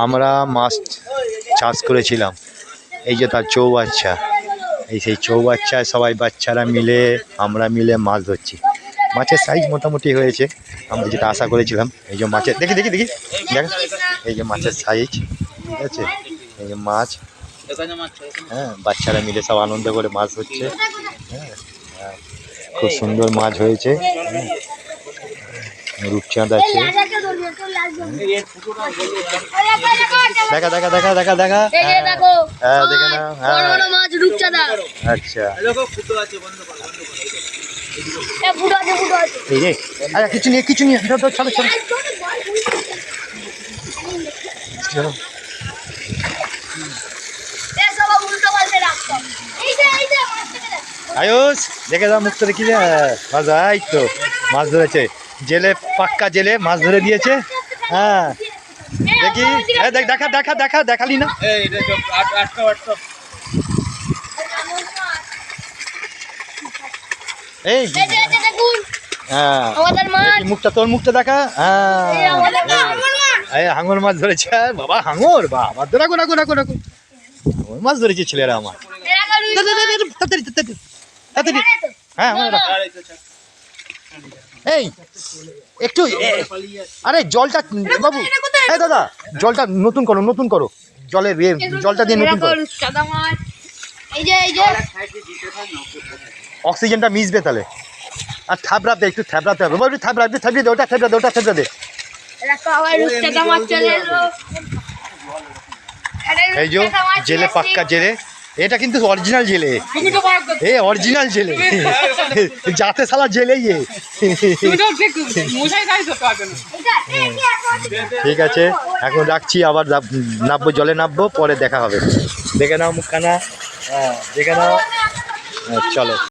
আমরা মাছ চাষ করেছিলাম, এই যে তার চৌবাচ্চা, এই সেই চৌবাচ্চায় সবাই বাচ্চারা মিলে আমরা মিলে মাছ ধরছি। মাছের সাইজ মোটামুটি হয়েছে, আমরা যেটা আশা করেছিলাম। এই যে মাছের দেখি দেখি দেখি দেখ, এই যে মাছের সাইজ, ঠিক আছে, এই যে মাছ, হ্যাঁ, বাচ্চারা মিলে সব আনন্দ করে মাছ ধরছে। হ্যাঁ, খুব সুন্দর মাছ হয়েছে। রূপচাঁদ আছে, দেখা দেখা দেখা দেখা দেখা, হ্যাঁ দেখে না, হ্যাঁ আচ্ছা এই রে, আরে কিছু নিয়ে চলো চলো চলো। আয়ুষ দেখে দাও মুখ করে কি মাছ, এই তো মাছ ধরেছে জেলে, পাক্কা জেলে মাছ ধরে দিয়েছে। হ্যাঁ দেখি, দেখা দেখা দেখা দেখালি না, এই হ্যাঁ মুখটা, তোর মুখটা দেখা। হ্যাঁ হাঙর মাছ ধরেছে বাবা, হাঙর বাবা, রাখো রাখো রাখো রাখো, হাঙর মাছ ধরেছে ছেলেরা আমার। হ্যাঁ এই একটু, আরে জলটা বাবু, হ্যাঁ দাদা জলটা নতুন করো, নতুন করো, জলের জলটা দিয়ে নতুন করো, অক্সিজেনটা মিশবে তাহলে। আর থাবড়াতে একটু থাবড়াতে হবে, একটু থাবড়া, একটু থাবড়িয়ে দে, ওটা থাবড়া দে, ওটা থাবড়া দে। এই যে জেলে, পাক্কা জেলে, এটা কিন্তু অরিজিনাল জেলে, এ অরিজিনাল জেলে, যাতে শালা জেলে। ঠিক আছে এখন রাখছি, আবার নামবো, জলে নামবো, পরে দেখা হবে। দেখে নাও মুখখানা, হ্যাঁ দেখে নাও, চলো।